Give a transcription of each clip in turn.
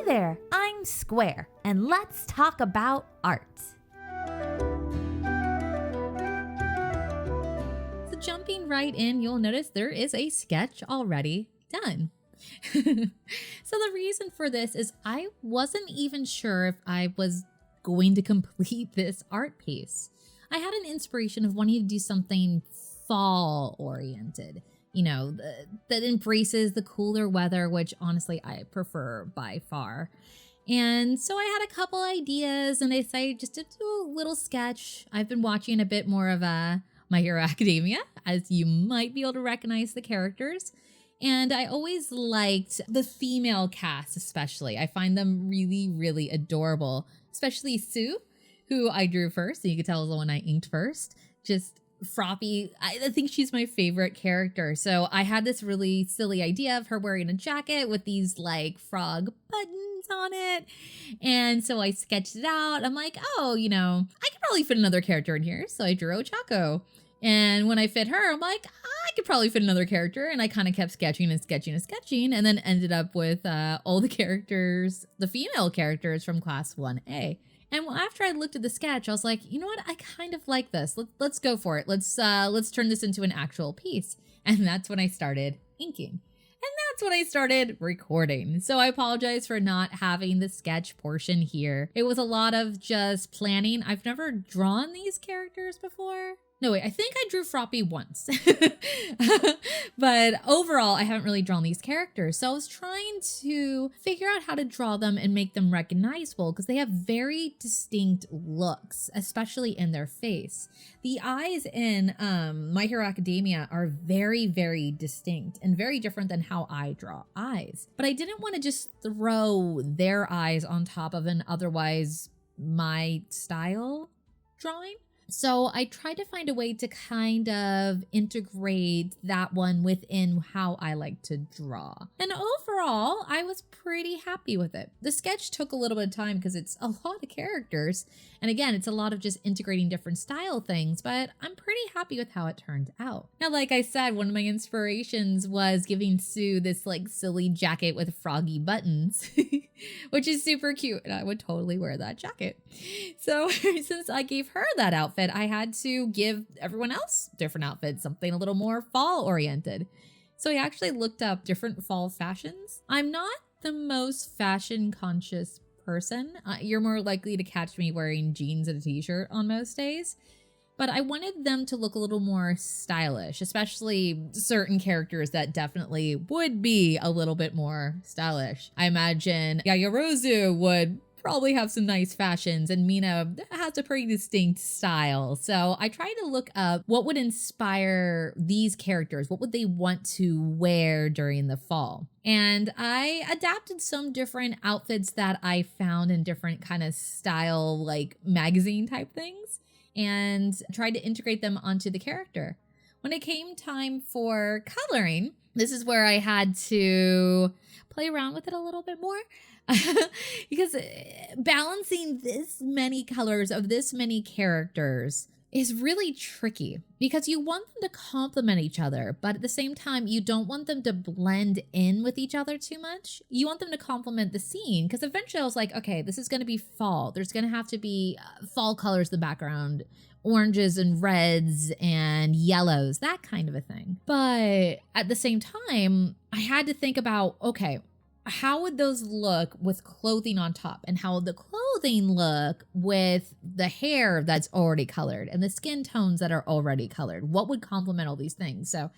there, I'm Square, and let's talk about art. So jumping right in, you'll notice there is a sketch already done. So the reason for this is I wasn't even sure if I was going to complete this art piece. I had an inspiration of wanting to do something fall oriented, you know, that embraces the cooler weather, which honestly I prefer by far. And so I had a couple ideas and I decided just to do a little sketch. I've been watching a bit more of My Hero Academia, as you might be able to recognize the characters. And I always liked the female cast especially. I find them really, really adorable, especially Sue, who I drew first. So you could tell was the one I inked first. Just Froppy. I think she's my favorite character. So I had this really silly idea of her wearing a jacket with these like frog buttons on it. And so I sketched it out. I'm like, oh, you know, I could probably fit another character in here. So I drew Ochako. And when I fit her, I'm like, I could probably fit another character. And I kind of kept sketching and sketching and sketching, and then ended up with all the characters, the female characters from class 1A. And after I looked at the sketch, I was like, you know what? I kind of like this. Let's go for it. Let's turn this into an actual piece. And that's when I started inking. And that's when I started recording. So I apologize for not having the sketch portion here. It was a lot of just planning. I've never drawn these characters before. No, wait, I think I drew Froppy once. But overall, I haven't really drawn these characters. So I was trying to figure out how to draw them and make them recognizable because they have very distinct looks, especially in their face. The eyes in My Hero Academia are very, very distinct and very different than how I draw eyes. But I didn't want to just throw their eyes on top of an otherwise my style drawing. So I tried to find a way to kind of integrate that one within how I like to draw. And overall, I was pretty happy with it. The sketch took a little bit of time because it's a lot of characters. And again, it's a lot of just integrating different style things, but I'm pretty happy with how it turned out. Now, like I said, one of my inspirations was giving Sue this like silly jacket with froggy buttons, which is super cute. And I would totally wear that jacket. So since I gave her that outfit, I had to give everyone else different outfits, something a little more fall oriented. So I actually looked up different fall fashions. I'm not the most fashion conscious person. You're more likely to catch me wearing jeans and a t-shirt on most days. But I wanted them to look a little more stylish, especially certain characters that definitely would be a little bit more stylish. I imagine Yaya Rosu would probably have some nice fashions, and Mina has a pretty distinct style. So I tried to look up what would inspire these characters. What would they want to wear during the fall? And I adapted some different outfits that I found in different kind of style, like magazine type things, and tried to integrate them onto the character. When it came time for coloring, this is where I had to play around with it a little bit more. Because balancing this many colors of this many characters is really tricky because you want them to complement each other, but at the same time, you don't want them to blend in with each other too much. You want them to complement the scene because eventually I was like, okay, this is going to be fall. There's going to have to be fall colors in the background, oranges and reds and yellows, that kind of a thing. But at the same time, I had to think about, okay, how would those look with clothing on top, and how would the clothing look with the hair that's already colored and the skin tones that are already colored? What would complement all these things? So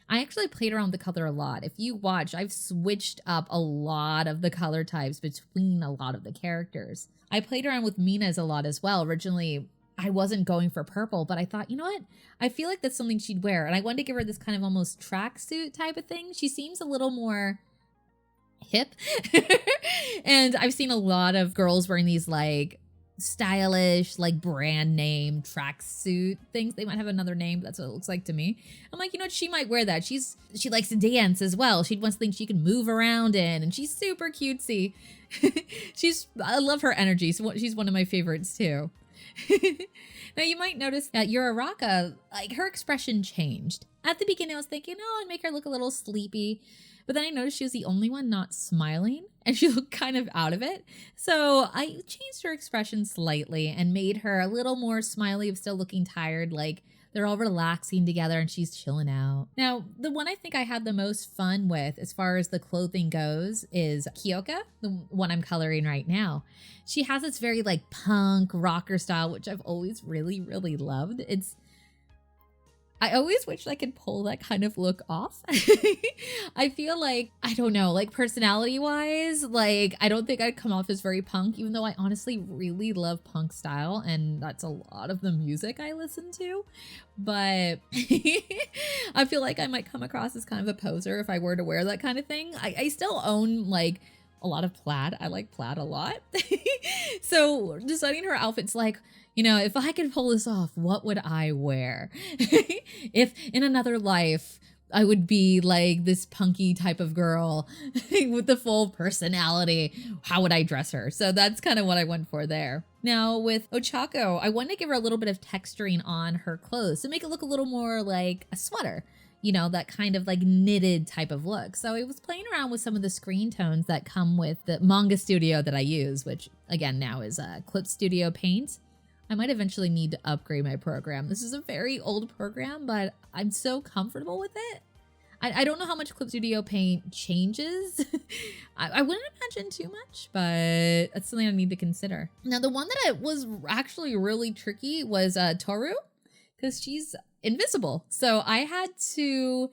I actually played around with the color a lot. If you watch, I've switched up a lot of the color types between a lot of the characters. I played around with Mina's a lot as well. Originally, I wasn't going for purple, but I thought, you know what? I feel like that's something she'd wear. And I wanted to give her this kind of almost tracksuit type of thing. She seems a little more hip. And I've seen a lot of girls wearing these like stylish, like brand name tracksuit things. They might have another name, but that's what it looks like to me. I'm like, you know what? She might wear that. She likes to dance as well. She wants things she can move around in, and she's super cutesy. I love her energy. So she's one of my favorites too. Now you might notice that Uraraka, like her expression changed. At the beginning I was thinking, oh, I'd make her look a little sleepy. But then I noticed she was the only one not smiling and she looked kind of out of it. So I changed her expression slightly and made her a little more smiley, but still looking tired, like they're all relaxing together and she's chilling out. Now, the one I think I had the most fun with as far as the clothing goes is Kiyoka, the one I'm coloring right now. She has this very like punk rocker style, which I've always really, really loved. I always wish I could pull that kind of look off. I feel like, I don't know, like personality wise, like I don't think I'd come off as very punk, even though I honestly really love punk style. And that's a lot of the music I listen to. But I feel like I might come across as kind of a poser if I were to wear that kind of thing. I still own like a lot of plaid. I like plaid a lot. So designing her outfit's like, you know, if I could pull this off, what would I wear? If in another life, I would be like this punky type of girl with the full personality, how would I dress her? So that's kind of what I went for there. Now with Ochako, I wanted to give her a little bit of texturing on her clothes to make it look a little more like a sweater. You know, that kind of like knitted type of look. So I was playing around with some of the screen tones that come with the manga studio that I use, which again now is Clip Studio Paint. I might eventually need to upgrade my program. This is a very old program, but I'm so comfortable with it. I don't know how much Clip Studio Paint changes. I wouldn't imagine too much, but that's something I need to consider. Now, the one that was actually really tricky was Toru, because she's invisible. So I had to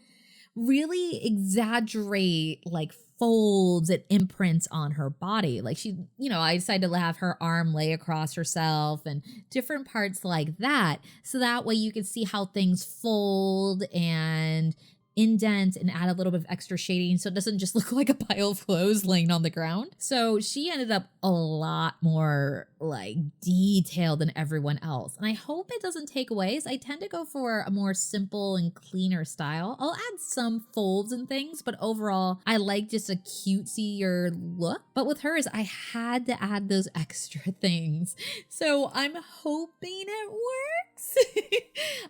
really exaggerate like folds and imprints on her body. Like she, you know, I decided to have her arm lay across herself and different parts like that. So that way you could see how things fold and indent and add a little bit of extra shading so it doesn't just look like a pile of clothes laying on the ground. So she ended up a lot more like detailed than everyone else. And I hope it doesn't take away, as I tend to go for a more simple and cleaner style. I'll add some folds and things, but overall I like just a cutesier look. But with hers, I had to add those extra things. So I'm hoping it works.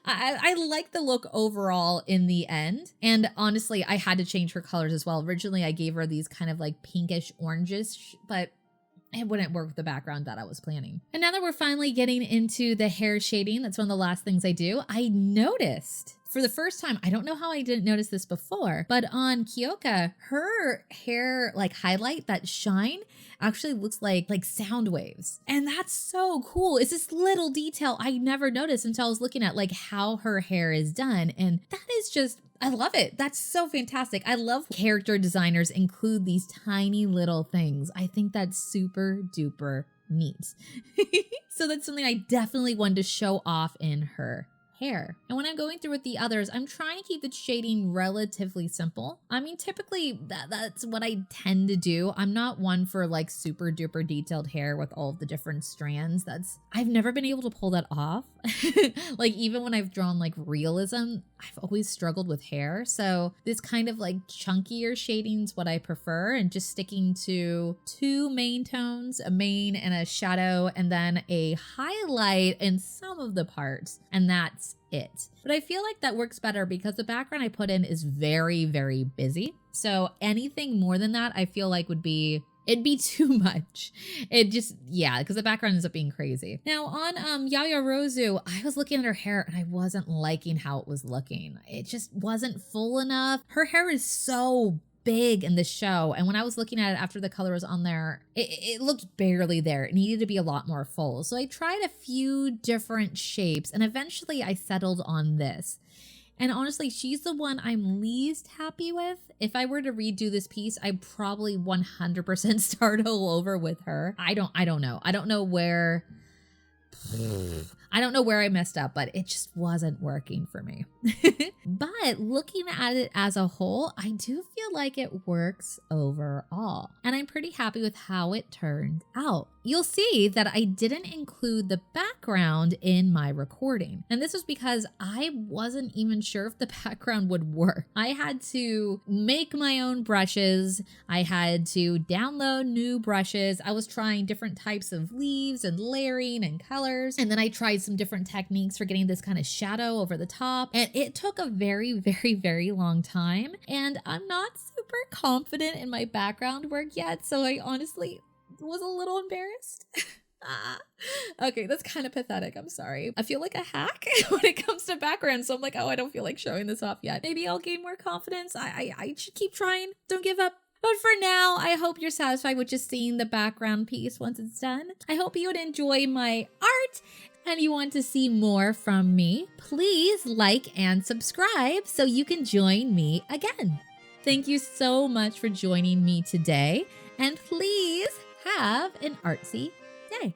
I like the look overall in the end. And honestly, I had to change her colors as well. Originally, I gave her these kind of like pinkish oranges, but it wouldn't work with the background that I was planning. And now that we're finally getting into the hair shading, that's one of the last things I do. I noticed for the first time, I don't know how I didn't notice this before, but on Kiyoka, her hair like highlight, that shine, actually looks like sound waves. And that's so cool. It's this little detail I never noticed until I was looking at like how her hair is done. And that is just, I love it. That's so fantastic. I love character designers include these tiny little things. I think that's super duper neat. So that's something I definitely wanted to show off in her hair. And when I'm going through with the others, I'm trying to keep the shading relatively simple. I mean, typically that's what I tend to do. I'm not one for like super duper detailed hair with all of the different strands. I've never been able to pull that off. Like even when I've drawn like realism, I've always struggled with hair. So this kind of like chunkier shading's what I prefer, and just sticking to two main tones, a main and a shadow, and then a highlight in some of the parts. And that's it. But I feel like that works better because the background I put in is very, very busy. So anything more than that, I feel like it'd be too much. It just, yeah, because the background ends up being crazy. Now on Yaya Rosu, I was looking at her hair and I wasn't liking how it was looking. It just wasn't full enough. Her hair is so big in the show, and when I was looking at it after the color was on there, it looked barely there. It needed to be a lot more full. So I tried a few different shapes and eventually I settled on this. And honestly, she's the one I'm least happy with. If I were to redo this piece, I'd probably 100% start all over with her. I don't know. I don't know where I messed up, but it just wasn't working for me. But looking at it as a whole, I do feel like it works overall. And I'm pretty happy with how it turned out. You'll see that I didn't include the background in my recording. And this was because I wasn't even sure if the background would work. I had to make my own brushes. I had to download new brushes. I was trying different types of leaves and layering and colors. And then I tried tried some different techniques for getting this kind of shadow over the top, and it took a very, very, very long time. And I'm not super confident in my background work yet, so I honestly was a little embarrassed. Okay, that's kind of pathetic. I'm sorry. I feel like a hack when it comes to background, so I'm like, oh, I don't feel like showing this off yet. Maybe I'll gain more confidence. I should keep trying. Don't give up. But for now, I hope you're satisfied with just seeing the background piece once it's done. I hope you would enjoy my art and you want to see more from me. Please like and subscribe so you can join me again. Thank you so much for joining me today, and please have an artsy day.